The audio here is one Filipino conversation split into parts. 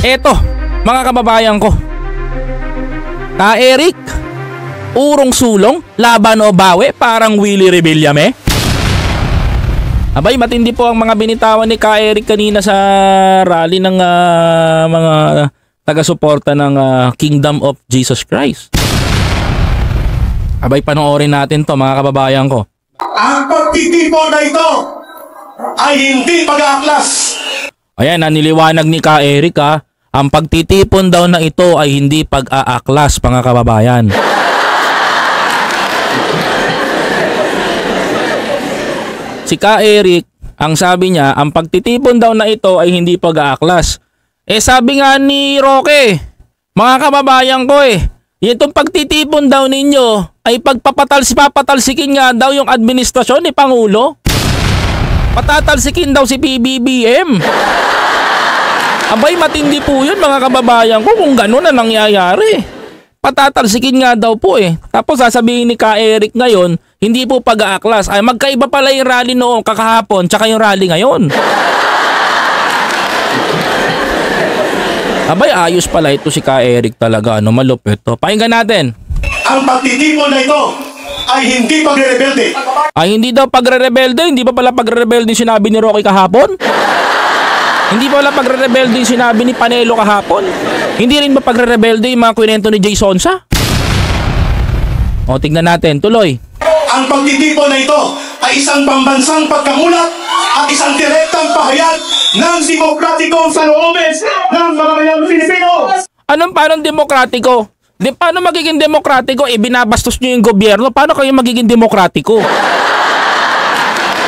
Eto, mga kababayan ko. Ka Eric, urong sulong, laban o bawi, parang Willie Rebillame. Abay, matindi po ang mga binitawan ni Ka Eric kanina sa rally ng mga taga-suporta ng Kingdom of Jesus Christ. Abay, panoorin natin to, mga kababayan ko. Ang pagtitipon na ito ay hindi pag-aaklas. Ayan, naniliwanag ni Ka Eric ha. Ang pagtitipon daw na ito ay hindi pag-aaklas, mga kababayan. Si Ka Eric, ang sabi niya, ang pagtitipon daw na ito ay hindi pag-aaklas. Eh sabi nga ni Roque, mga kababayan ko itong pagtitipon daw ninyo ay papatalsikin nga daw yung administrasyon ni Pangulo. Patatalsikin daw si PBBM. Abay, matindi po yun, mga kababayan ko, kung gano'n na nangyayari. Patatalsikin nga daw po Tapos sasabihin ni Ka Eric ngayon, hindi po pag-aaklas. Ay, magkaiba pala yung rally noong kakahapon tsaka yung rally ngayon. Abay, ayos pala ito si Ka Eric talaga. Ano, malupit to. Pakinggan natin. Ang pagtitipon na ito ay hindi pagre-rebelde. Ay, hindi daw pagre-rebelde. Hindi pa pala pagre-rebelde yung sinabi ni Rocky kahapon? Hindi pa pala pagre-rebelde yung sinabi ni Panelo kahapon? Hindi rin ba pagre-rebelde yung mga kwento ni Jay Sonsa? O, tignan natin. Tuloy. Ang pagtitipon na ito ay isang pambansang pagkamulat at isang direktang pahayag ng demokratikong saloobin ng mamamayang Pilipino. Paano demokratiko? Paano magiging demokratiko? Binabastos nyo yung gobyerno. Paano kayo magiging demokratiko?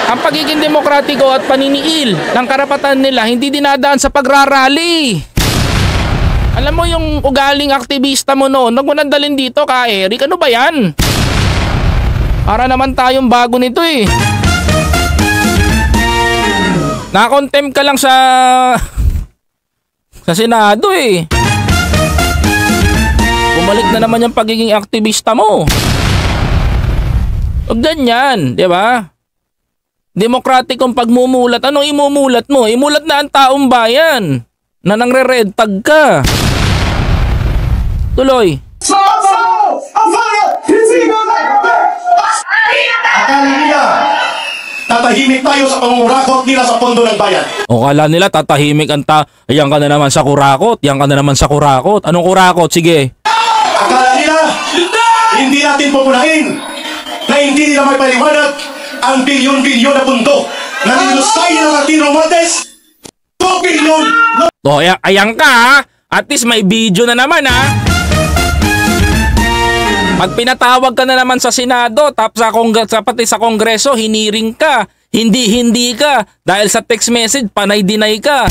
Ang pagiging demokratiko at paniniil ng karapatan nila hindi dinadaan sa pagrarally. Alam mo yung ugaling aktivista mo noon, huwag mo nandalin dito, Ka Eric. Ano ba yan? Para naman tayong bago nito Nakontempt ka lang sa Senado Bumalik na naman yung pagiging aktivista mo. Huwag ganyan, di ba? Demokratikong pagmumulat. Anong imumulat mo? Imulat na ang taong bayan na nangre-red tag ka. Tuloy. Akala nila tatahimik tayo sa pangurakot nila sa pondo ng bayan. O kala nila tatahimik ayan ka na naman sa kurakot. Yan ka na naman sa kurakot. Anong kurakot? Sige. Akala nila hindi natin pupunahin na hindi nila may paliwanag ang bilyon-bilyon na pundo na nilusay ng Latino Martes. 2 bilyon. O ayan ka ha. At least may video na naman ha. Pag pinatawag ka na naman sa Senado, tapos pati sa Kongreso, hiniring ka, hindi ka, dahil sa text message, panay-deny ka.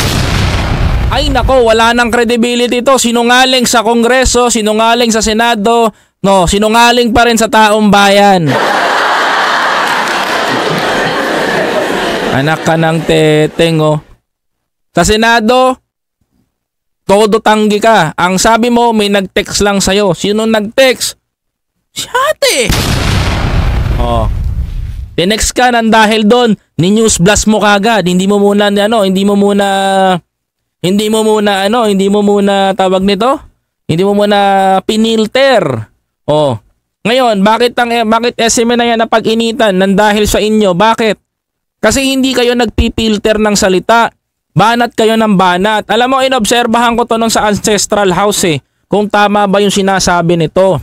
Ay nako, wala nang credibility ito. Sinungaling sa Kongreso, sinungaling sa Senado, no, sinungaling pa rin sa taong bayan. Anak ka ng teteng Sa Senado, todo tanggi ka. Ang sabi mo, may nag-text lang sa'yo. Sino nag-text? Si ate. Tinext ka nang dahil doon, ni-news blast mo kagad. Hindi mo muna tawag nito? Hindi mo muna pinilter. Ngayon, bakit SMA na yan na pag-initan nang dahil sa inyo? Bakit? Kasi hindi kayo nagpipilter ng salita. Banat kayo ng banat. Alam mo, inobserbahan ko to nung sa Ancestral House kung tama ba yung sinasabi nito.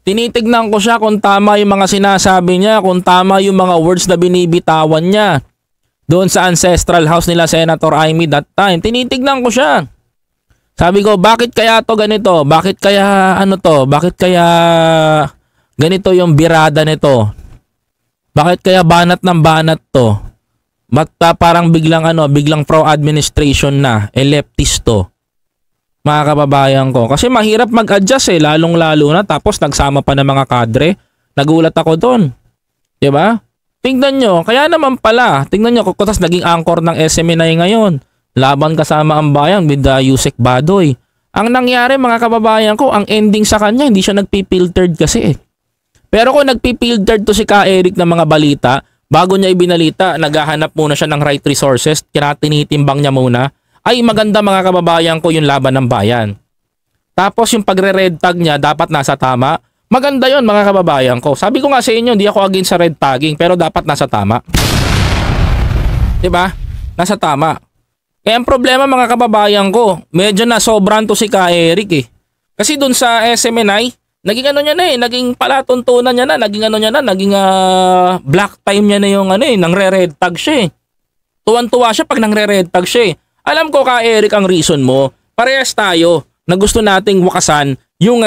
Tinitignan ko siya kung tama yung mga sinasabi niya, kung tama yung mga words na binibitawan niya. Doon sa Ancestral House nila Senator Amy that time. Tinitignan ko siya. Sabi ko, bakit kaya to ganito? Bakit kaya Bakit kaya ganito yung birada nito? Bakit kaya banat ng banat to? Ba't parang biglang pro-administration na, leftist to? Mga kababayan ko. Kasi mahirap mag-adjust lalong-lalo na tapos nagsama pa ng mga kadre. Nagulat ako doon. Diba? Tingnan nyo, kaya naman pala, tingnan nyo, tapos naging anchor ng SMNI ngayon. Laban kasama ang bayan with Yusek Badoy. Ang nangyari mga kababayan ko, ang ending sa kanya, hindi siya nagpipiltered kasi Pero kung nagpipiltered to si Ka Eric ng mga balita, bago niya ibinalita, naghahanap muna siya ng right resources, tinitimbang niya muna. ay maganda mga kababayan ko yung laban ng bayan. Tapos yung pagre-red tag niya dapat nasa tama. Maganda yon mga kababayan ko. Sabi ko nga sa inyo, hindi ako against sa red tagging pero dapat nasa tama. 'Di ba? Nasa tama. Kaya ang problema mga kababayan ko, medyo na sobran to si Ka Eric eh. Kasi dun sa SMNI, naging ano niya na eh, naging palatuntunan niya na, naging black time niya na yung nangre-red tag siya eh. Tuwan-tuwa siya pag nangre-red tag siya eh. Alam ko Ka Eric ang reason mo, parehas tayo na gusto nating wakasan yung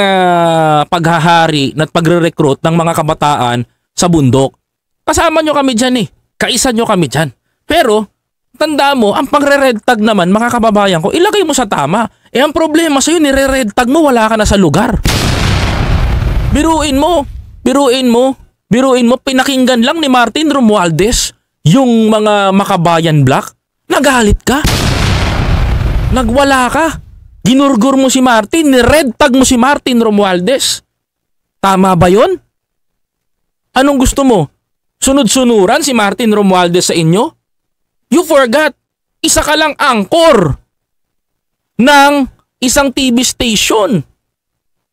paghahari at pagre-recruit ng mga kabataan sa bundok. Kasama nyo kami dyan eh. Kaisa nyo kami dyan. Pero, tanda mo, ang pagre-red tag naman, mga kababayan ko, ilagay mo sa tama. Eh, ang problema sa'yo, nire-red tag mo, wala ka na sa lugar. Biruin mo, pinakinggan lang ni Martin Romualdez yung mga Makabayan Black. Nagalit ka. Nagwala ka. Ginurgur mo si Martin, ni-red tag mo si Martin Romualdez. Tama ba yon? Anong gusto mo? Sunod-sunuran si Martin Romualdez sa inyo? You forgot, isa ka lang anchor ng isang TV station.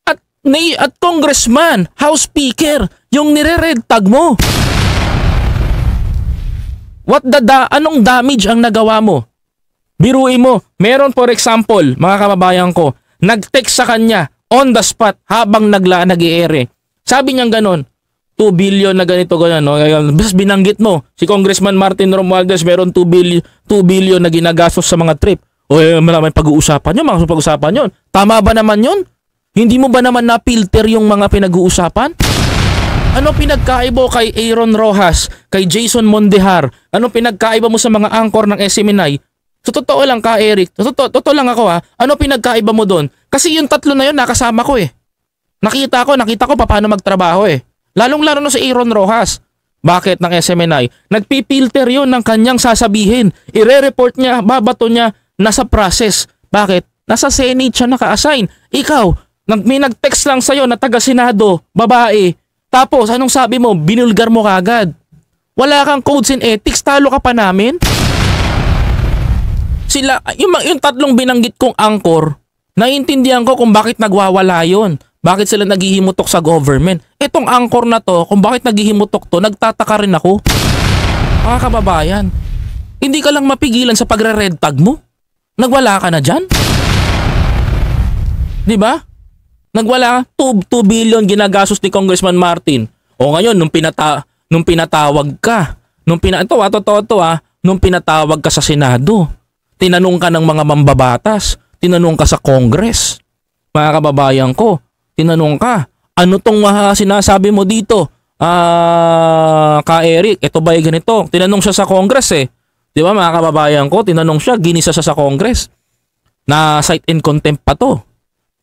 At congressman, house speaker, yung nire-red tag mo. Anong damage ang nagawa mo? Biruin mo, meron for example, mga kababayan ko, nag-text sa kanya on the spot habang nag-i-ere. Sabi niya ganon, 2 billion na ganito ganyan, no? Bas binanggit mo, si Congressman Martin Romualdez meron 2 billion na ginagastos sa mga trip. O maraming pag-uusapan yun, mga pag-uusapan yun. Tama ba naman yun? Hindi mo ba naman na-filter yung mga pinag-uusapan? Ano pinagkaiba kay Aaron Rojas, kay Jason Mondehar? Ano pinagkaiba mo sa mga anchor ng SMNI? So, totoo lang Ka Eric, totoo lang ako ha. Ano pinagkaiba mo doon? Kasi yung tatlo na yun nakasama ko eh. Nakita ko paano magtrabaho eh. Lalong-lalo na si Aaron Rojas. Bakit ng SMNI? Nagpipilter yun ng kanyang sasabihin. Ire-report niya, babato niya, nasa process. Bakit? Nasa Senate siya naka-assign. Ikaw, may nag-text lang sa'yo na taga-Senado, babae. Tapos, anong sabi mo? Binulgar mo kagad. Wala kang codes and ethics, talo ka pa namin? Sila, yung tatlong binanggit kong anchor, naiintindihan ko kung bakit nagwawala yun. Bakit sila naghihimutok sa government? Itong anchor na to, kung bakit naghihimutok to, nagtataka rin ako. Mga kababayan, hindi ka lang mapigilan sa pagre-red tag mo? Nagwala ka na dyan? Diba? Nagwala ka, 2 billion ginagastos ni Congressman Martin. O ngayon, nung pinatawag ka, nung pinatawag ka sa Senado, tinanong ka ng mga mambabatas, tinanong ka sa Congress. Mga kababayan ko, tinanong ka, ano tong sinasabi mo dito? Ka Eric, ito ba yung ganito? Tinanong siya sa Congress eh. Di ba mga kababayan ko, tinanong siya, ginisa siya sa Congress. Na cite in contempt pa to.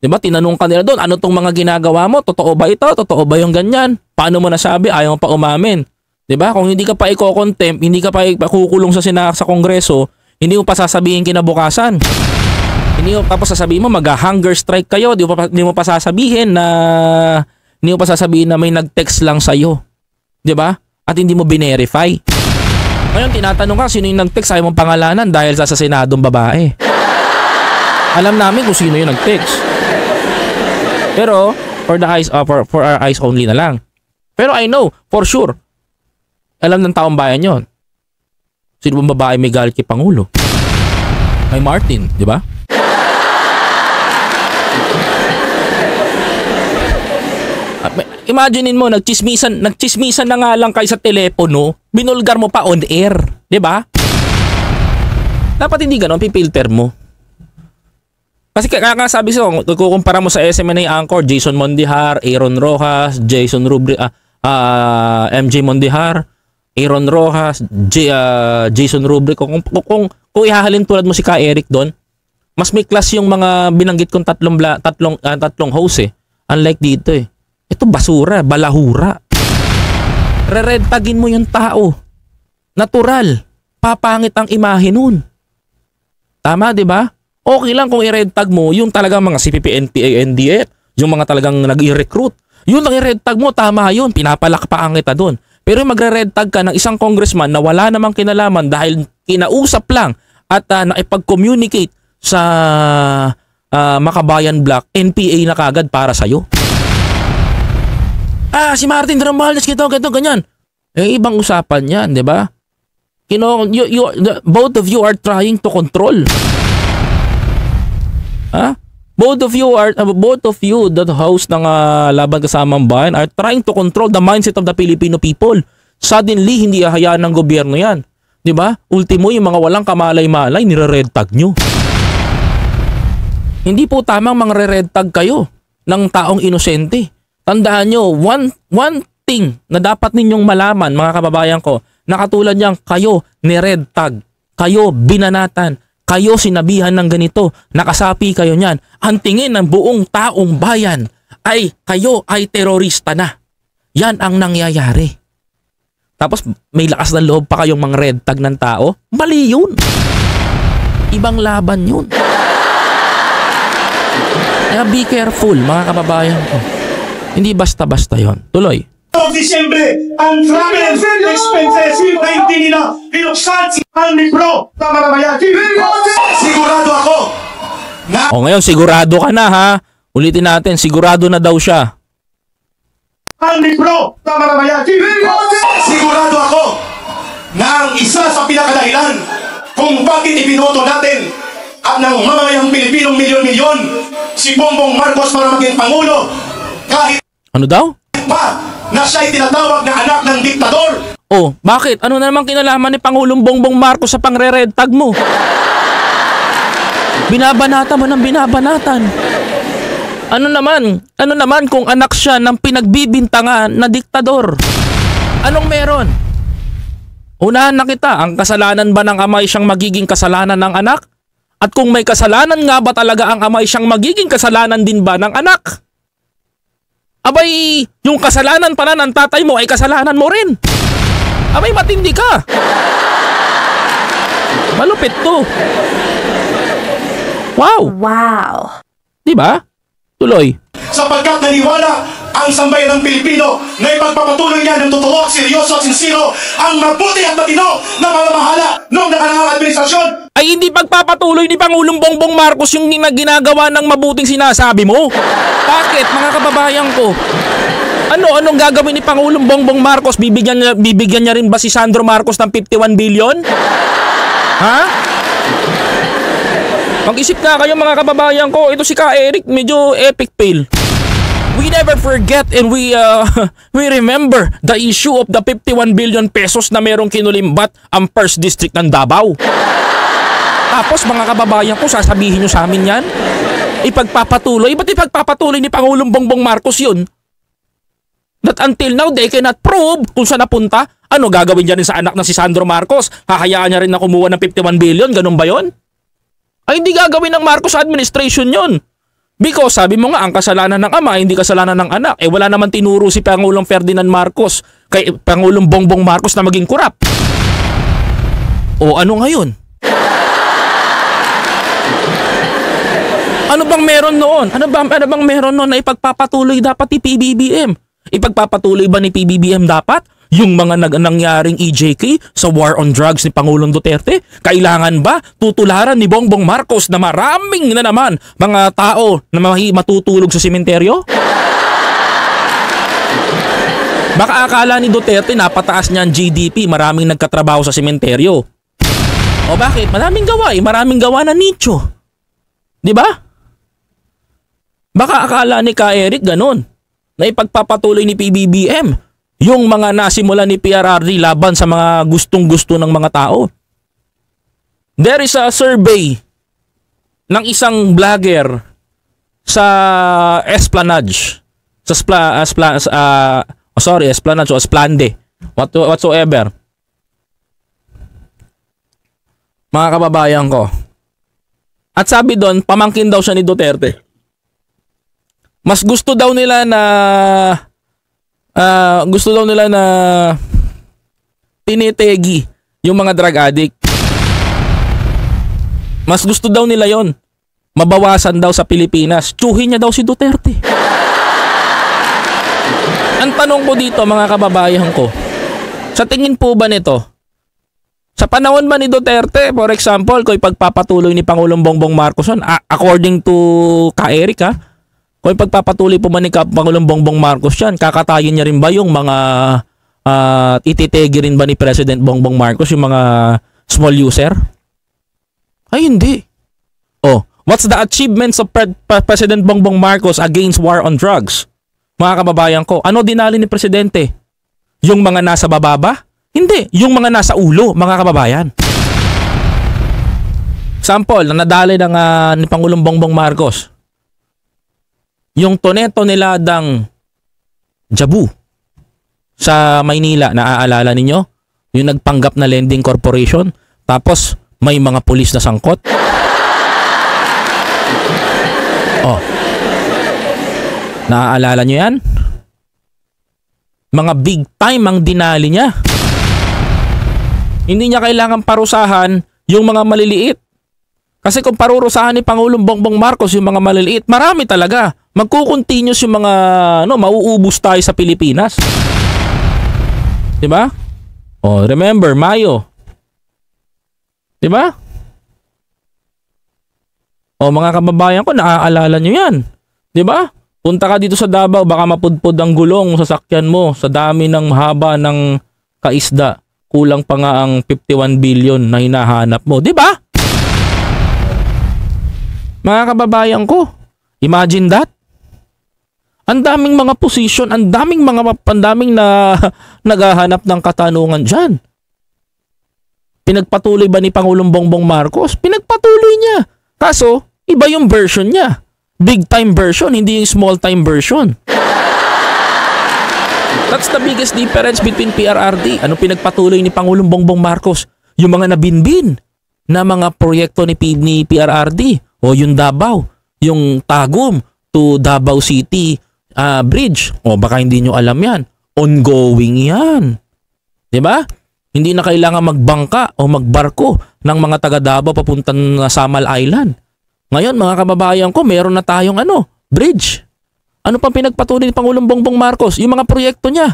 Di ba? Tinanong ka nila doon, ano tong mga ginagawa mo? Totoo ba ito? Totoo ba yung ganyan? Paano mo nasabi? Ayaw mo pa umamin. Di ba? Kung hindi ka pa i-contempt, hindi ka pa kukulong sa Kongreso, hindi mo pa sasabihin kinabukasan. Hindi mo tapos sasabihin mo mag-hunger strike kayo, hindi mo pa sasabihin na may nag-text lang sa iyo. 'Di ba? At hindi mo binerify. Ngayon tinatanong ka sino yung nag-text, ayaw mong pangalanan dahil sa Senadong babae. Alam namin kung sino yung nag-text. Pero for our eyes only na lang. Pero I know for sure. Alam ng taong bayan 'yon. Sino bang babae may galit kay Pangulo? Kay Martin, di ba? Imaginein mo, nagchismisan na nga lang kayo sa telepono, binulgar mo pa on air, di ba? Dapat hindi ganon, pipilter mo. Kasi kaya sabi ko, kukumpara mo sa SMNI anchor, Jason Mondehar, Aaron Rojas, MJ Mondehar, Aaron Rojas, Jason Rubric, kung ihahalin tulad mo si Ka Eric doon, mas may class yung mga binanggit kong tatlong host eh. Unlike dito eh. Ito basura, balahura. Re-red tagin mo yung tao. Natural. Papangit ang imahe nun. Tama, di ba? Okay lang kung i-red tag mo yung talagang mga CPP, NPA, NDF, yung mga talagang nag-i-recruit. Yung lang i-red tag mo, tama yun. Pinapalakpakan kita doon. Pero magre-red tag ka ng isang congressman na wala namang kinalaman dahil kinausap lang at nakipag-communicate sa Makabayan Black, NPA na kagad para sa'yo. Si Martin Romualdez, ganyan. Ibang usapan yan, di ba? Both of you are trying to control. Both of you, the host ng Laban Kasamang Bayan, are trying to control the mindset of the Filipino people. Suddenly, hindi hahayaan ng gobyerno yan. Di ba? Ultimo, yung mga walang kamalay-malay, nire-red tag nyo. Hindi po tamang mga red tag kayo ng taong inosente. Tandaan nyo, one thing na dapat ninyong malaman, mga kababayan ko, na katulad niyang kayo ni-red tag, kayo binanatan, kayo sinabihan ng ganito, nakasapi kayo niyan. Ang tingin ng buong taong bayan ay kayo ay terorista na. Yan ang nangyayari. Tapos may lakas ng loob pa kayong mga red tag ng tao? Mali yun. Ibang laban yun. Kaya be careful, mga kababayan ko. Hindi basta-basta yon. Tuloy. Disyembre, ang travel expenses na hindi nila binuksan ang libro sa mamamayan. Sigurado ako na... Ngayon, sigurado ka na ha. Ulitin natin, sigurado na daw siya. Ang libro sa mamamayan. Sigurado ako na ang isa sa pinakadahilan kung bakit ibinoto natin at ng mamamayang Pilipinong milyon-milyon si Bongbong Marcos para maging Pangulo kahit ano daw? pa na siya'y tinatawag na anak ng diktador. Bakit? Ano na naman kinalaman ni Pangulong Bongbong Marcos sa pangre-red tag mo? Binabanatan mo ng binabanatan. Ano naman kung anak siya ng pinagbibintangan na diktador? Anong meron? Unahan na kita, ang kasalanan ba ng ama ay siyang magiging kasalanan ng anak? At kung may kasalanan nga ba talaga ang ama ay siyang magiging kasalanan din ba ng anak? Abay, yung kasalanan pala ng tatay mo ay kasalanan mo rin. Abay, matindi ka. Malupit to. Wow. Diba? Tuloy. Sapagkat naniwala ang sambayan ng Pilipino na ipagpapatuloy niya ng totoo, seryoso at sincero ang mabuti at matino na mamamahala noong nakaraang administrasyon. Ay hindi pagpapatuloy ni Pangulong Bongbong Marcos yung ginagawa ng mabuting sinasabi mo. Bakit, mga kababayan ko? Anong gagawin ni Pangulong Bongbong Marcos? Bibigyan niya rin ba si Sandro Marcos ng 51 billion? Ha? Mag-isip na kayo, mga kababayan ko. Ito si Ka Eric, medyo epic fail. We never forget and we remember the issue of the 51 billion pesos na merong kinulimbat ang First District ng Davao. Tapos mga kababayan ko, sasabihin nyo sa amin yan? Ipagpapatuloy? Ba't ipagpapatuloy ni Pangulong Bongbong Marcos yun? That until now, they cannot prove kung saan napunta. Ano gagawin niya rin sa anak na si Sandro Marcos? Hahayaan niya rin na kumuha ng 51 billion? Ganun ba yun? Ay hindi gagawin ng Marcos administration yun. Because sabi mo nga, ang kasalanan ng ama, hindi kasalanan ng anak. Wala naman tinuro si Pangulong Ferdinand Marcos kay Pangulong Bongbong Marcos na maging kurap. Ano ngayon? Ano bang meron noon? Ano bang meron noon na ipagpapatuloy dapat ni PBBM? Ipagpapatuloy ba ni PBBM dapat yung mga nangyaring EJK sa war on drugs ni Pangulong Duterte? Kailangan ba tutularan ni Bongbong Marcos na maraming na naman mga tao na matutulog sa sementeryo? Baka akala ni Duterte napataas niya ang GDP, maraming nagkatrabaho sa sementeryo. O bakit? Maraming gawa na nicho. Di ba? Baka akala ni Ka Eric ganun, na ipagpapatuloy ni PBBM yung mga nasimula ni PRRD laban sa mga gustong-gusto ng mga tao. There is a survey ng isang vlogger sa Esplanade. Esplanade o Esplande. Whatsoever. Mga kababayan ko. At sabi doon, pamangkin daw siya ni Duterte. Mas gusto daw nila na tinitegi yung mga drug addict. Mas gusto daw nila yon. Mabawasan daw sa Pilipinas. Tsuhin niya daw si Duterte. Ang tanong ko dito, mga kababayan ko, sa tingin po ba nito, Sa panahon ba ni Duterte, for example, kung ipagpapatuloy ni Pangulong Bongbong Marcos yun, according to Ka-Eric kung ipagpapatuloy po man ni Pangulong Bongbong Marcos yan, kakatayin niya rin ba yung mga ititegi rin ba ni President Bongbong Marcos yung mga small user? Ay hindi. Oh, what's the achievements of President Bongbong Marcos against war on drugs? Mga kababayan ko, ano dinali ni Presidente? Yung mga nasa baba ba? Hindi, yung mga nasa ulo, mga kababayan. Sample, na nadali ng ni Pangulong Bongbong Marcos. Yung tonetoneladang Jabu sa Maynila, naaalala ninyo? Yung nagpanggap na lending corporation, tapos may mga pulis na sangkot. Oh. Naaalala nyo yan? Mga big time ang dinali niya. Hindi niya kailangan parusahan yung mga maliliit. Kasi kung parurusahan ni Pangulong Bongbong Marcos yung mga maliliit, marami talaga. Magkukontinuous yung mga mauubos tayo sa Pilipinas. Diba? Oh, remember, Mayo. Diba? Oh, mga kababayan ko, naaalala nyo yan. Diba? Punta ka dito sa Davao, baka mapudpod ang gulong sa sasakyan mo sa dami ng haba ng kaisda. Kulang pa nga ang 51 billion na hinahanap mo. Di ba? Mga kababayan ko, imagine that. Ang daming mga position, ang daming na naghahanap ng katanungan dyan. Pinagpatuloy ba ni Pangulong Bongbong Marcos? Pinagpatuloy niya. Kaso, iba yung version niya. Big time version, hindi yung small time version. That's the biggest difference between PRRD. Anong pinagpatuloy ni Pangulong Bongbong Marcos? Yung mga nabinbin na mga proyekto ni PRRD o yung Davao, yung Tagum to Davao City bridge. O baka hindi nyo alam yan. Ongoing yan. Diba? Hindi na kailangan magbangka o magbarko ng mga taga Davao papuntang Samal Island. Ngayon mga kababayan ko, meron na tayong bridge. Ano pang pinagpatuloy ni Pangulong Bongbong Marcos? Yung mga proyekto niya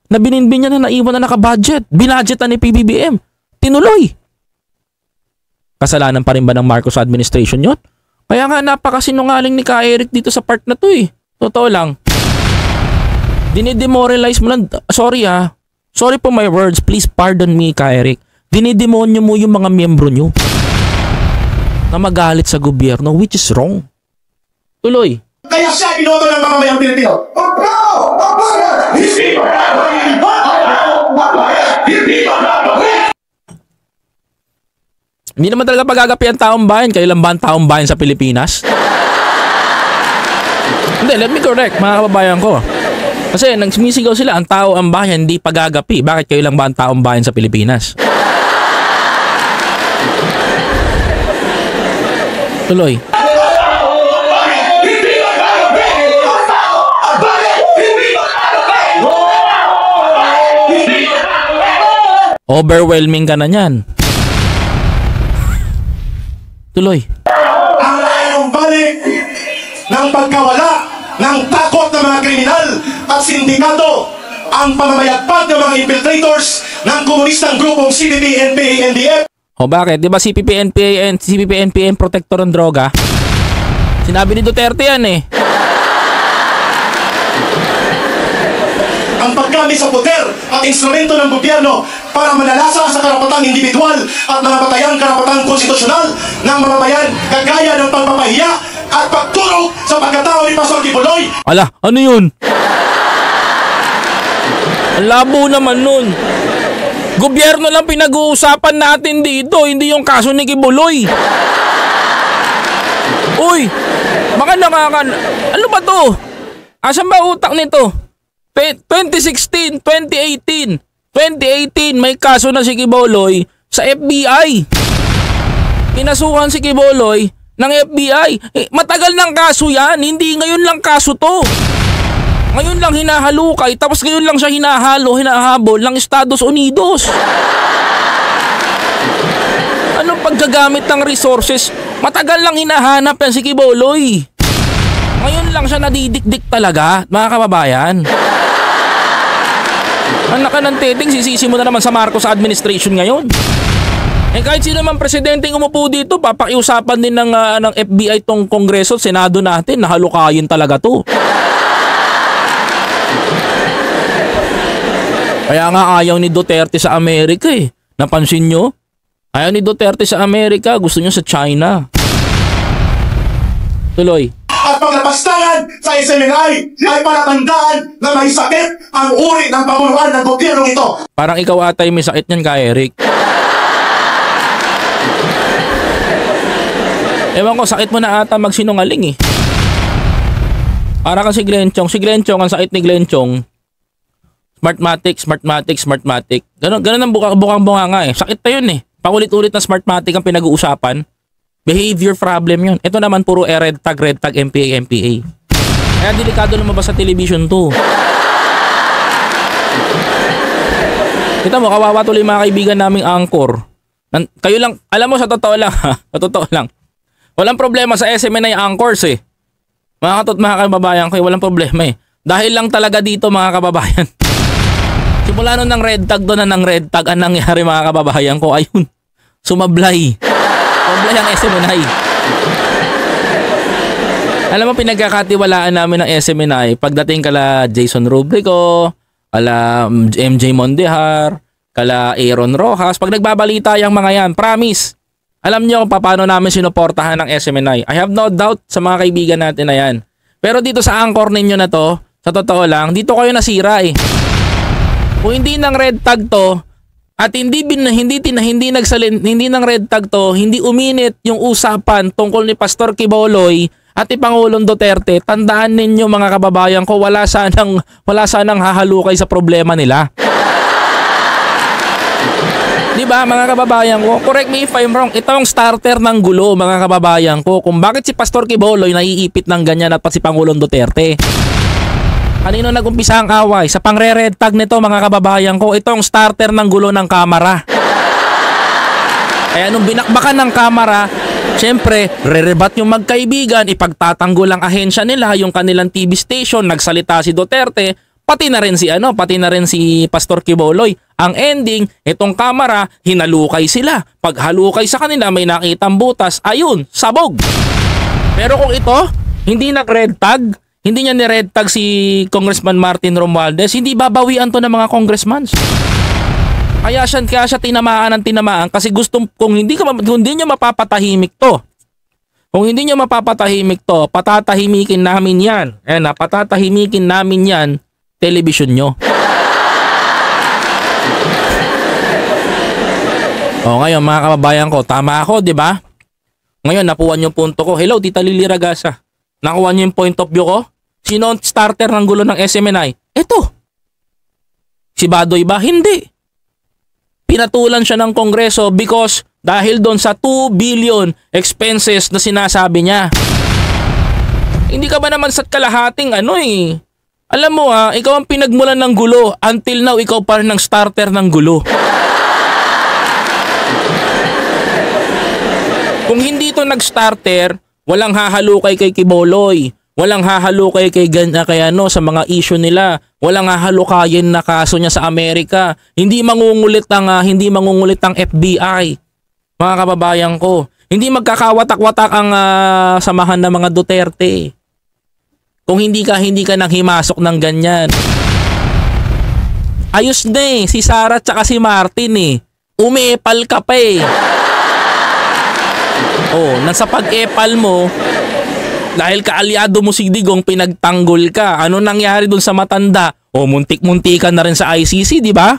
na bininbin niya na naiwan na nakabudget. Binadgetan ni PBBM. Tinuloy. Kasalanan pa rin ba ng Marcos administration yon? Kaya nga napakasinungaling ni Ka-Eric dito sa part na to eh. Totoo lang. Dinidemoralize mo lang. Sorry Sorry for my words. Please pardon me, Ka-Eric. Dinidemonyo mo yung mga miyembro nyo na magalit sa gobyerno, which is wrong. Tuloy. Kaya siya binoto ng mamamayang Pilipino. Hindi naman talaga pagagapi ang taong bayan. Kayo lang ba ang taong bayan sa Pilipinas? Hindi, let me correct mga kababayan ko. Kasi nang sumisigaw sila, ang tao ang bayan, hindi pagagapi. Bakit kayo lang ba ang taong bayan sa Pilipinas? Tuloy. Overwhelming ka na niyan. Tuloy. Ang layong balik ng pagkawala ng takot ng mga kriminal at sindikato ang pamamayagpag ng mga infiltrators ng komunistang grupong CPP, NPA, NDF. O bakit? Di ba CPP, NPA protektor ng droga? Sinabi ni Duterte yan eh. Ang paggamit sa poder at instrumento ng gobyerno para manalasa sa karapatang individual at mga batayang karapatang konstitusyonal ng mamamayan kagaya ng pagpapahiya at pagturog sa pagkatao ni Pastor Kibuloy. Ala, ano yun? Ang labo naman nun. Gobyerno lang pinag-uusapan natin dito, hindi yung kaso ni Kibuloy. Uy, baka ano ba to? Asan ba utak nito? 2016, 2018 may kaso na si Kibuloy sa FBI. Pinasukan si Kibuloy ng FBI. Matagal ng kaso yan, hindi ngayon lang kaso to. Ngayon lang hinahalukay, tapos ngayon lang siya hinahabol ng Estados Unidos. Anong paggagamit ng resources? Matagal lang hinahanap yan si Kibuloy. Ngayon lang siya nadidikdik talaga, mga kababayan. Anak ka ng titing, sisisi mo na naman sa Marcos administration ngayon. Eh kahit sino man presidenteng umupo dito, papakiusapan din ng FBI tong Kongreso, Senado natin, nahalukayin talaga to. Kaya nga ayaw ni Duterte sa Amerika eh. Napansin nyo? Ayaw ni Duterte sa Amerika, gusto niya sa China. Tuloy. At paglapastangan sa SMNI ay palatandaan na may sakit ang uri ng pamumunuan ng gobyerno ito. Parang ikaw atay may sakit niyan ka, Eric. Ewan ko, sakit mo na ata magsinungaling eh. Para ka si Glenn Chong. Si Glenn Chong, ang sakit ni Glenn Chong, Smartmatic. Ganun ang bukang-bunga nga eh. Sakit pa yun eh. Paulit-ulit na Smartmatic ang pinag-uusapan. Behavior problem yun. Ito naman puro red tag, MPA. Kaya delikado lumabas sa television to. Kita mo, kawawa tuloy mga kaibigan naming anchor. Kayo lang, alam mo sa totoo lang ha, sa totoo lang. Walang problema sa SMNI anchors eh. Mga kababayan ko, walang problema eh. Dahil lang talaga dito mga kababayan. Simula nun ng red tag doon na ng red tag, ang nangyari mga kababayan ko, ayun, sumablay. Sumablay ang SMNI. Alam mo, pinagkakatiwalaan namin ng SMNI pagdating kala Jason Rubrico, kala MJ Mondehar, kala Aaron Rojas, pag nagbabalita yung mga yan, promise, alam nyo kung paano namin sinuportahan ng SMNI. I have no doubt sa mga kaibigan natin na yan. Pero dito sa anchor ninyo na to, sa totoo lang, dito kayo nasira eh. Kung hindi ng red tag to at hindi ng red tag to, hindi uminit yung usapan tungkol ni Pastor Quiboloy at ni Pangulong Duterte, tandaan ninyo mga kababayan ko, wala sanang hahalukay sa problema nila. Di ba mga kababayan ko? Correct me if I'm wrong. Ito ang starter ng gulo mga kababayan ko. Kung bakit si Pastor Quiboloy naiipit ng ganyan at pati si Pangulong Duterte. Kanino nag-umpisa ang away? Sa pangre-red tag nito mga kababayan ko, itong starter ng gulo ng kamera. Kaya nung binakbakan ng kamera, syempre, re-rebat yung magkaibigan, ipagtatanggol ang ahensya nila, yung kanilang TV station, nagsalita si Duterte, pati na rin si Pastor Quiboloy. Ang ending, itong kamera, hinalukay sila. Pag halukay sa kanila, may nakitang butas, ayun, sabog. Pero kung ito, hindi nag-red tag, hindi niya ni-red tag si Congressman Martin Romualdez, hindi babawian to ng mga congressman. Kaya siya tinamaan kasi kung hindi niya mapapatahimik to. Kung hindi niya mapapatahimik to, patatahimikin namin yan. Patatahimikin namin yan, television nyo. Ngayon mga kababayan ko, tama ako, di ba? Ngayon, napuan yung punto ko. Hello, Tita Lily Ragasa. Nakuha niyo yung point of view ko? Sino ang starter ng gulo ng SMNI? Ito. Si Badoy ba? Hindi. Pinatulan siya ng Kongreso because dahil doon sa 2 billion expenses na sinasabi niya. Hindi ka ba naman sa kalahating Alam mo ikaw ang pinagmulan ng gulo. Until now, ikaw pa rin ang starter ng gulo. Kung hindi ito nag-starter, walang hahalukay kay Quiboloy. Walang hahalukay kay sa mga issue nila. Walang hahalukayin na kaso niya sa Amerika. Hindi mangungulit ang FBI. Mga kababayan ko, hindi magkakawatak-watak ang samahan ng mga Duterte. Kung hindi ka nang himasok ng ganyan. Ayos na si Sara at si Martin Umeepal ka pa nasa pag-epal mo, dahil kaalyado mo si Digong, pinagtanggol ka. Ano nangyari dun sa matanda? Muntik-muntikan na rin sa ICC, di ba?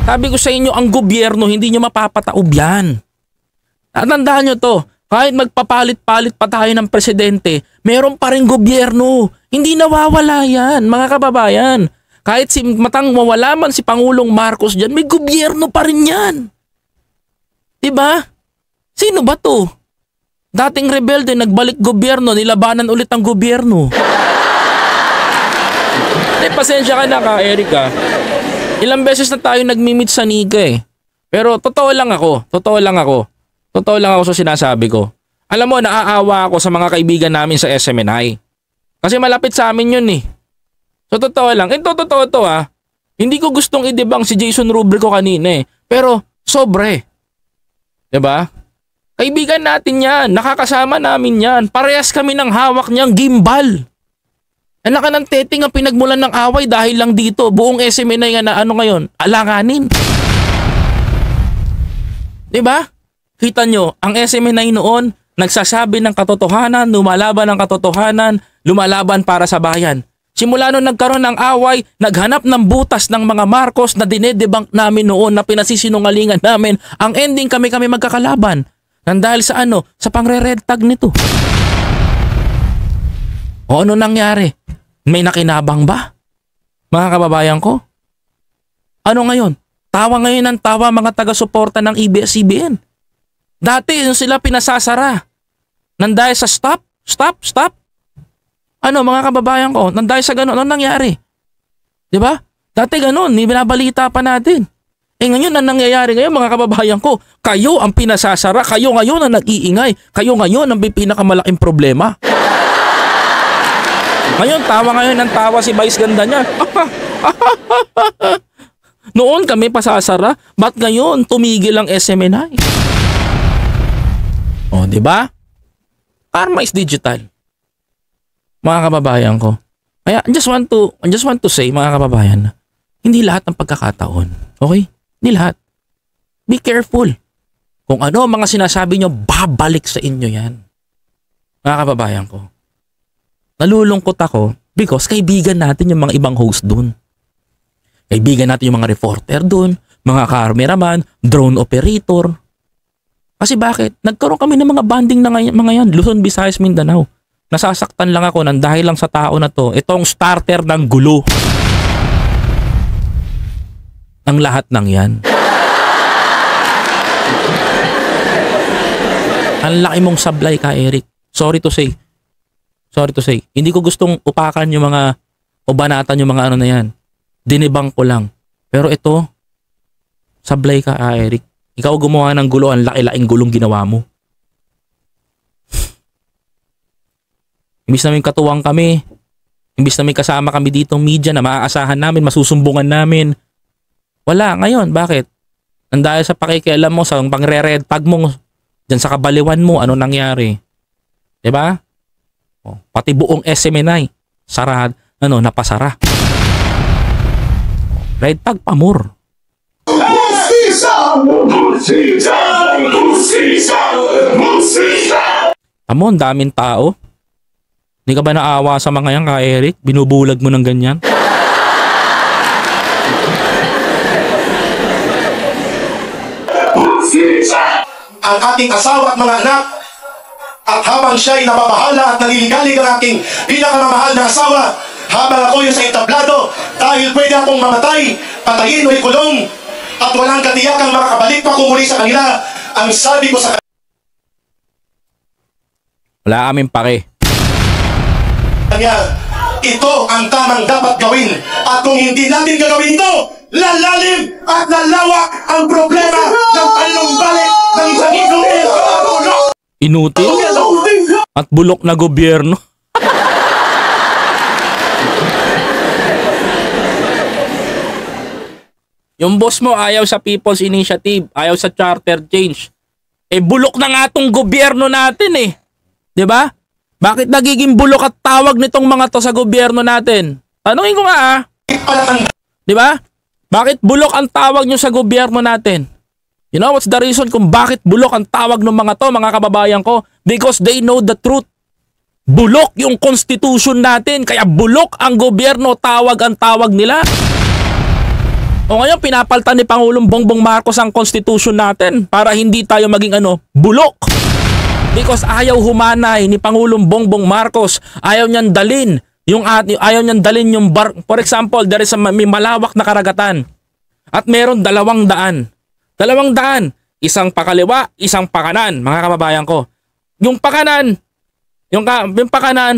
Sabi ko sa inyo, ang gobyerno, hindi nyo mapapataob yan. Tandaan nyo to, kahit magpapalit-palit pa tayo ng presidente, meron pa rin gobyerno. Hindi nawawala yan, mga kababayan. Kahit mawala man si Pangulong Marcos dyan, may gobyerno pa rin yan. Di ba? Sino ba to? Dating rebelde, nagbalik gobyerno, nilabanan ulit ang gobyerno. Pasensya ka na Erika. Ilang beses na tayo nagmi-meet sa Nika Pero totoo lang ako sa sinasabi ko. Alam mo, naaawa ako sa mga kaibigan namin sa SMNI. Kasi malapit sa amin yun So totoo lang. Totoo to Hindi ko gustong idebang si Jason Rubrico kanina Pero Sobre. Diba? Kaibigan natin yan. Nakakasama namin yan. Parehas kami ng hawak niyang gimbal. Anak ka ng teteng ang pinagmulan ng away dahil lang dito. Buong SMNI nga na ano ngayon? Alanganin. Diba? Kita nyo, ang SMNI noon, nagsasabi ng katotohanan, lumalaban ng katotohanan, lumalaban para sa bayan. Simula nung nagkaroon ng away, naghanap ng butas ng mga Marcos na dinedebunk namin noon na pinasisinungalingan namin. Ang ending kami magkakalaban. Nang dahil sa ano? Sa pangre-red tag nito. O ano nangyari? May nakinabang ba? Mga kababayan ko? Ano ngayon? Tawa ngayon ng tawa mga taga-suporta ng ABS-CBN. Dati yung sila pinasasara. Nang dahil sa stop. Ano mga kababayan ko? Nang dahil sa gano'n, ano nangyari? Diba? Dati gano'n, may binabalita pa natin. Ngayon ang nangyayari ngayon mga kababayan ko, kayo ang pinasasara, kayo ngayon ang nag-iingay, kayo ngayon ang may pinakamalaking problema. Ngayon, tawa ngayon ng tawa si Vice Ganda niya. Noon kami pasasara, ba't ngayon tumigil ang SMNI? O, di ba? Karma is digital. Mga kababayan ko. Kaya, I just want to say, mga kababayan, hindi lahat ng pagkakataon. Okay? Hindi lahat. Be careful. Kung ano mga sinasabi nyo, babalik sa inyo yan. Mga kababayan ko. Nalulungkot ako because kaibigan natin yung mga ibang host dun. Kaibigan natin yung mga reporter dun, mga cameraman, drone operator. Kasi bakit? Nagkaroon kami ng mga banding na mga yan, Luzon, Visayas, Mindanao. Nasasaktan lang ako nang dahil lang sa tao na to, itong starter ng gulo. Ang lahat ng yan. Ang laki mong sablay ka, Eric. Sorry to say. Hindi ko gustong upakan yung mga o banatan yung mga ano na yan. Dinibang ko lang. Pero ito, sablay ka, Eric. Ikaw gumawa ng gulo, ang laki-laking gulong ginawa mo. Imbis namin katuwang kami, imbis namin kasama kami ditong media na maaasahan namin, masusumbungan namin. Wala, ngayon, bakit? Nang dahil sa pakikialam mo, sa pangre-red tag mo, dyan sa kabaliwan mo, ano nangyari? Diba? O, pati buong SMNI, napasara. Red tag pamor. Amon, daming tao. Hindi ka ba naawa sa mga yan ka, Eric? Binubulag mo ng ganyan? Ang ating asawa at mga anak, at habang siya'y nababahala at naliligalig ang aking pinakamamahal na asawa, habang ako yung sa entablado, dahil pwede akong mamatay, patayin o ikulong, at walang katiyakang makakabalik pa kung muli sa kanila, ang sabi ko sa wala aming pake. Kanya, ito ang tamang dapat gawin, at kung hindi natin gagawin ito, lalalim at lalawak ang problema ng panumbalik ng isang inulit at bulok. Inutil at bulok na gobyerno. Yung boss mo ayaw sa People's Initiative, ayaw sa charter change. Bulok na nga tong gobyerno natin eh. 'Di ba? Bakit nagiging bulok at tawag nitong mga to sa gobyerno natin? Tanungin ko nga 'Di ba? Bakit bulok ang tawag nyo sa gobyerno natin? You know what's the reason kung bakit bulok ang tawag ng mga to, mga kababayan ko? Because they know the truth. Bulok yung constitution natin, kaya bulok ang gobyerno, tawag ang tawag nila. O ngayon, pinapaltan ni Pangulong Bongbong Marcos ang constitution natin para hindi tayo maging bulok. Because ayaw humanay ni Pangulong Bongbong Marcos, ayaw niyang dalin yung for example, there is may malawak na karagatan at meron 200. 200, isang pakaliwa, isang pakanan, mga kababayan ko. Yung pakanan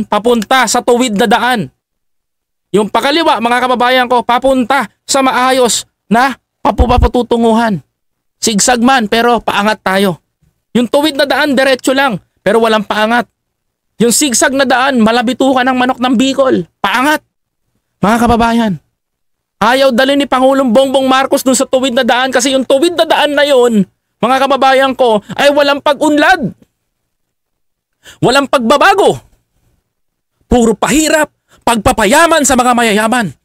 papunta sa tuwid na daan. Yung pakaliwa, mga kababayan ko, papunta sa maayos na papatutunguhan. Sigsag man, pero paangat tayo. Yung tuwid na daan, diretso lang, pero walang paangat. Yung sigsag na daan, malabitukan ng manok ng Bicol. Paangat. Mga kababayan. Ayaw dalhin ni Pangulong Bongbong Marcos dun sa tuwid na daan kasi yung tuwid na daan na yon, mga kababayan ko, ay walang pag-unlad. Walang pagbabago. Puro pahirap, pagpapayaman sa mga mayayaman.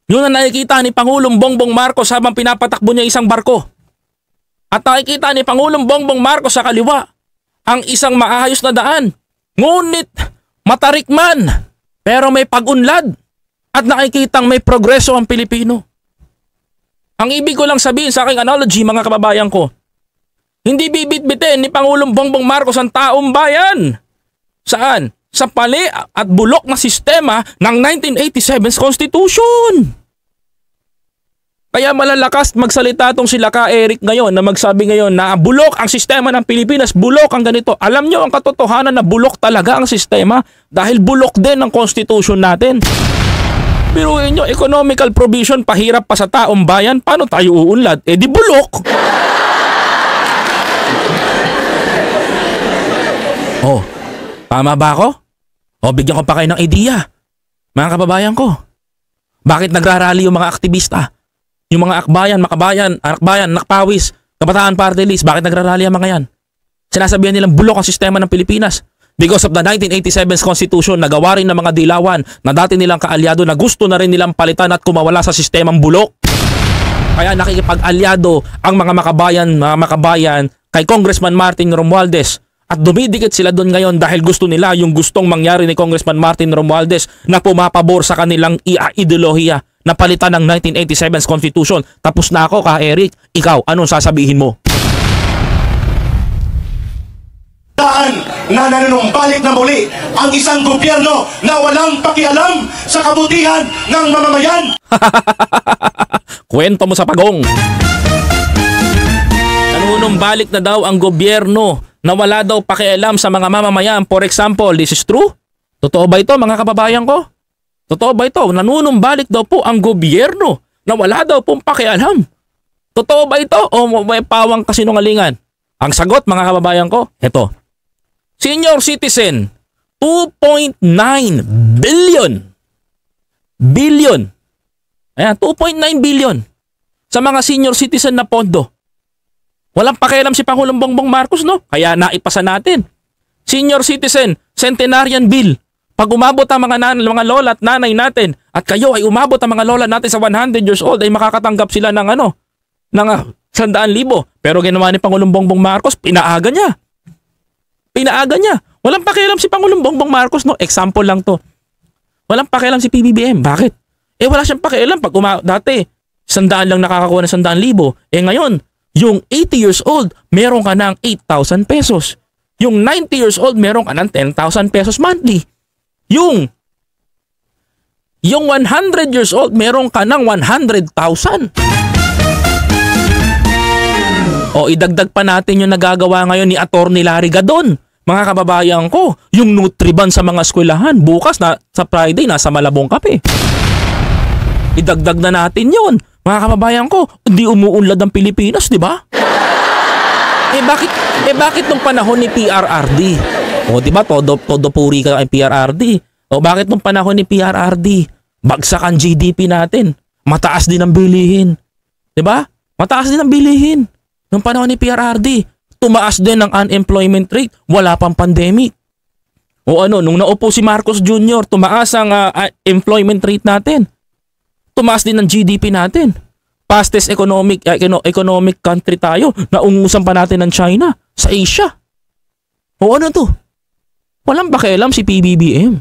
Yun ang nakikita ni Pangulong Bongbong Marcos habang pinapatakbo niya isang barko. At nakikita ni Pangulong Bongbong Marcos sa kaliwa ang isang maayos na daan. Ngunit matarik man, pero may pag-unlad. At nakikitang may progreso ang Pilipino. Ang ibig ko lang sabihin sa aking analogy, mga kababayan ko, hindi bibit-bitin ni Pangulong Bongbong Marcos ang taong bayan. Saan? Sa pali at bulok na sistema ng 1987's Constitution. Kaya malalakas magsalita tong sila ka Eric ngayon na magsabi ngayon na bulok ang sistema ng Pilipinas, bulok ang ganito. Alam nyo ang katotohanan na bulok talaga ang sistema dahil bulok din ang Constitution natin. Biruin nyo, economical provision, pahirap pa sa taong bayan, paano tayo uunlad? Eh di bulok! Oh, tama ba ako? O bigyan ko pa kayo ng ideya. Mga kababayan ko, bakit nagrarally yung mga aktivista? Yung mga akbayan, makabayan, arakbayan, nakpawis, kabataan party list, bakit nagrarally ang mga yan? Sinasabihan nilang bulok ang sistema ng Pilipinas. Because of the 1987's Constitution, nagawa rin ng mga dilawan na dati nilang kaalyado na gusto na rin nilang palitan at kumawala sa sistemang bulok. Kaya nakikipag-alyado ang mga makabayan kay Congressman Martin Romualdez. At dumidikit sila doon ngayon dahil gusto nila yung gustong mangyari ni Congressman Martin Romualdez na pumapabor sa kanilang ideolohiya na palitan ng 1987's Constitution. Tapos na ako, ka Eric. Ikaw, anong sasabihin mo? Na nanunumbalik na muli ang isang gobyerno na walang pakialam sa kabutihan ng mamamayan. Kwento mo sa pagong. Nanunumbalik na daw ang gobyerno na wala daw pakialam sa mga mamamayan. For example, this is true? Totoo ba ito, mga kababayan ko? Totoo ba ito? Nanunumbalik daw po ang gobyerno na wala daw pong pakialam. Totoo ba ito o may pawang kasinungalingan? Ang sagot, mga kababayan ko, ito. Senior citizen, 2.9 billion. Billion. Ayan, 2.9 billion sa mga senior citizen na pondo. Walang pakialam si Pangulong Bongbong Marcos, no? Kaya naipasa natin. Senior citizen, centenarian bill. Pag umabot ang mga lola at nanay natin at kayo ay umabot ang mga lola natin sa 100 years old ay makakatanggap sila ng ng 100,000. Pero ginawa ni Pangulong Bongbong Marcos, pinaaga niya. Pinaaga niya. Walang pakialam si Pangulong Bongbong Marcos, no? Example lang to. Walang pakialam si PBBM. Bakit? Eh wala siyang pakialam pag dati 100 lang nakakakuha ng 100,000. Eh ngayon, yung 80 years old, meron ka ng 8,000 pesos. Yung 90 years old, meron ka ng 10,000 pesos monthly. Yung 100 years old, meron ka ng 100,000. O idagdag pa natin yung nagagawa ngayon ni Attorney Larry Gadon. Mga kababayan ko, yung Nutriban sa mga eskwelahan, bukas na sa Friday nasa Malabong Kape. Idagdag na natin yon. Mga kababayan ko, hindi umuunlad ang Pilipinas, di ba? Bakit nung panahon ni PRRD? O di ba, todo puri ka kay PRRD. O bakit nung panahon ni PRRD, bagsak ang GDP natin? Mataas din ang bilihin. Di ba? Mataas din ang bilihin. Nung panahon ni PRRD, tumaas din ang unemployment rate, wala pang pandemic. O nung naupo si Marcos Jr., tumaas ang employment rate natin. Tumaas din ang GDP natin. Fastest economic country tayo. Naungusan pa natin ng China sa Asia. O ano to? Walang pakialam si PBBM.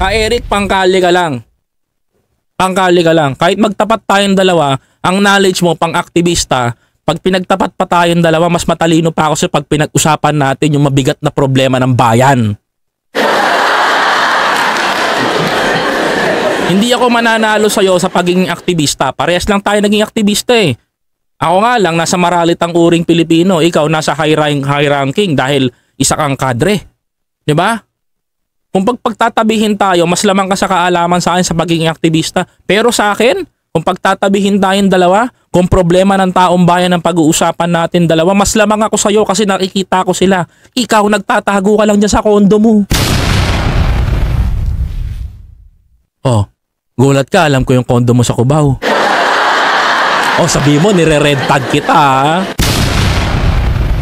Eric, pangkali ka lang. Pangkali ka lang. Kahit magtapat tayong dalawa, ang knowledge mo pang aktivista, pag pinagtapat pa tayong dalawa, mas matalino pa ako sa pag pinag-usapan natin yung mabigat na problema ng bayan. Hindi ako mananalo sa'yo sa pagiging aktivista. Parehas lang tayo naging aktivista eh. Ako nga lang, nasa maralitang uring Pilipino. Ikaw nasa high ranking dahil isa kang kadre. Diba? Kung pagtatabihin tayo, mas lamang ka sa kaalaman sa akin sa pagiging aktivista. Pero sa akin, kung pagtatabihin tayong dalawa, kung problema ng taong bayan ang pag-uusapan natin dalawa, mas lamang ako sa'yo kasi nakikita ko sila. Ikaw, nagtatago ka lang dyan sa kondo mo. Oh, Gulat ka, alam ko yung condo mo sa Cubao. O sabi mo, nire-red tag kita ha.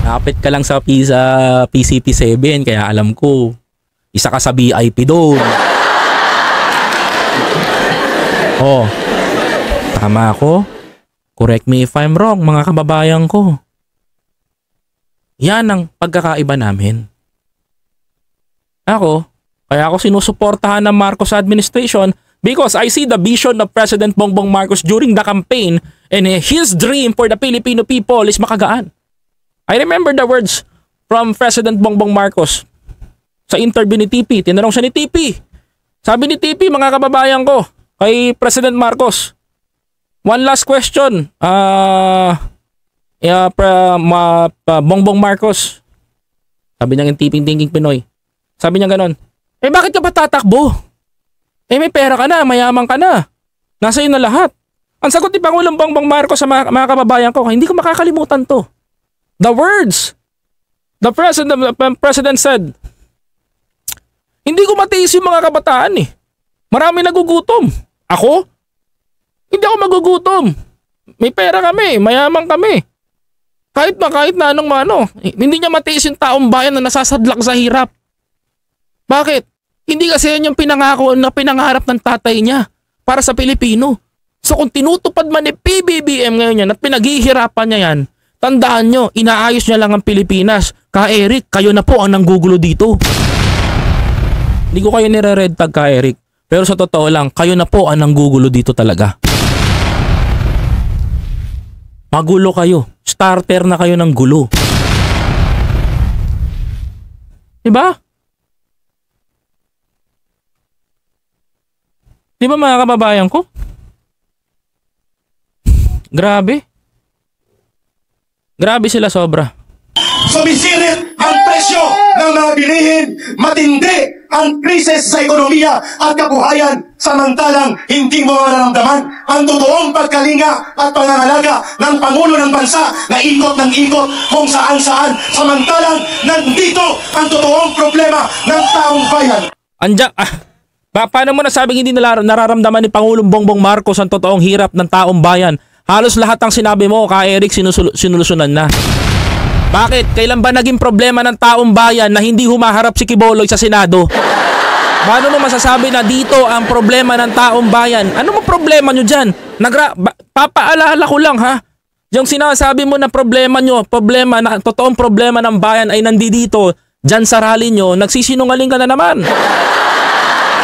Napit ka lang sa PCT7 kaya alam ko. Isa ka sa VIP doon. Oh, tama ako. Correct me if I'm wrong, mga kababayan ko. Yan ang pagkakaiba namin. Kaya ako sinusuportahan ng Marcos administration because I see the vision of President Bongbong Marcos during the campaign and his dream for the Filipino people is makagaan. I remember the words from President Bongbong Marcos sa interview ni TP. Tinanong siya ni TP. Sabi ni TP, mga kababayan ko, kay President Marcos, one last question. Bongbong Marcos. Sabi niya yung tiping thinking Pinoy. Sabi niya ganon. Bakit ka pa tatakbo? May pera ka na, mayaman ka na. Nasa iyo na lahat. Ang sagot ni Pangulong Bongbong Marcos sa mga kababayan ko, hindi ko makakalimutan to. The words the president said, hindi ko matiis yung mga kabataan eh. Marami nagugutom. Ako? Hindi ako magugutom. May pera kami, mayaman kami. Kahit na anong mano. Hindi niya matiis yung taong bayan na nasasadlak sa hirap. Bakit? Hindi kasi yan yung pinangako na pinangarap ng tatay niya para sa Pilipino. So kung tinutupad man ni PBBM ngayon yan at pinaghihirapan niya yan, tandaan nyo, inaayos niya lang ang Pilipinas. Ka-Eric, kayo na po ang nanggugulo dito. Hindi ko kayo nire-red tag, Ka-Eric. Pero sa totoo lang, kayo na po ang nanggugulo dito talaga. Magulo kayo. Starter na kayo ng gulo. Diba? Diba mga kababayan ko? Grabe. Grabe sila sobra. Sumisirit ang presyo ng mga bilihin, matindi ang krisis sa ekonomiya at kabuhayan, samantalang hindi mo mararamdaman ang totoong pagkalinga at pangangalaga ng Pangulo ng Bansa na ikot ng ikot kung saan-saan, samantalang nandito ang totoong problema ng taong bayan. Paano mo nasabing hindi nararamdaman ni Pangulong Bongbong Marcos ang totoong hirap ng taong bayan? Halos lahat ng sinabi mo, Ka-Eric, sinulusunan na. Bakit? Kailan ba naging problema ng taong bayan na hindi humaharap si Quiboloy sa Senado? Paano mo masasabi na dito ang problema ng taong bayan? Ano mo problema nyo dyan? Papaalala ko lang ha. Yung sinasabi mo na problema nyo, totoong problema ng bayan ay nandito, dyan sa rally nyo, nagsisinungaling ka na naman.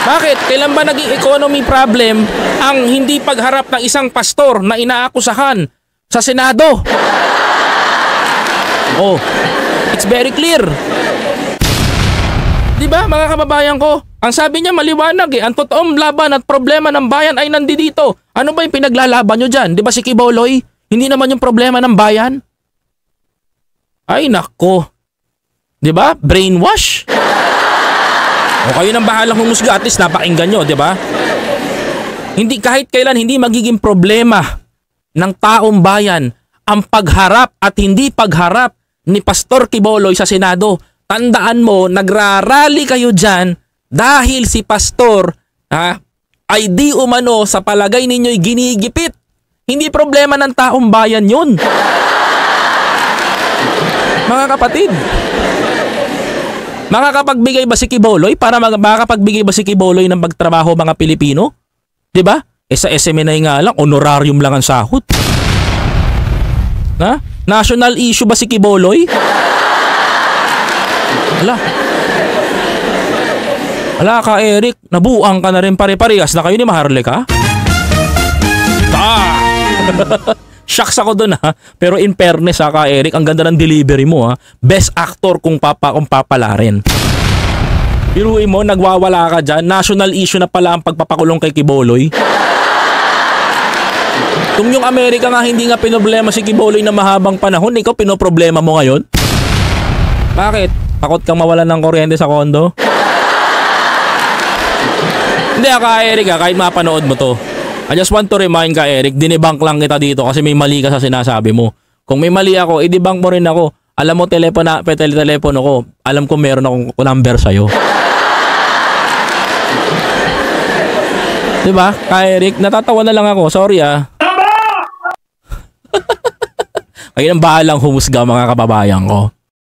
Bakit? Kailan ba naging economy problem ang hindi pagharap ng isang pastor na inaakusahan sa Senado? Oh, it's very clear. Diba mga kababayan ko? Ang sabi niya maliwanag eh. Ang totoong laban at problema ng bayan ay nandito. Ano ba yung pinaglalaban nyo dyan? Diba si Quiboloy? Hindi naman yung problema ng bayan? Ay nako. Diba? Brainwash? O kayo nang bahalang humusga, at least napakinggan nyo, diba? Hindi kahit kailan hindi magiging problema ng taong bayan ang pagharap at hindi pagharap ni Pastor Quiboloy sa Senado. Tandaan mo, nagrarally kayo dyan dahil si Pastor ay di umano sa palagay ninyo'y ginigipit. Hindi problema ng taong bayan yun. Mga kapatid, makakapagbigay ba si Quiboloy makakapagbigay ba si Quiboloy ng pagtrabaho mga Pilipino? Diba? Sa SMNI nga lang, honorarium lang ang sahod. National issue ba si Quiboloy? Ala Ka-Eric, nabuang ka na rin pare-parehas na kayo ni Maharlika. Shucks ako dun ha. Pero in fairness Ka-Eric, ang ganda ng delivery mo ha. Best actor kung papala rin. Biruin mo, nagwawala ka dyan. National issue na pala ang pagpapakulong kay Quiboloy. Kung yung Amerika nga hindi nga pinoblema si Quiboloy na mahabang panahon, ikaw pinoproblema mo ngayon? Bakit? Takot kang mawalan ng kuryente sa kondo? Hindi Ka-Eric kahit mapanood mo to. I just want to remind Ka-Eric, dinibunk lang kita dito kasi may mali ka sa sinasabi mo. Kung may mali ako, i-debunk mo rin ako. Alam mo, telepono ko. Alam ko meron akong number sa'yo. Diba? Kay Eric, natatawa na lang ako. Sorry ah. Kayo nang bahalang humusga mga kababayan ko.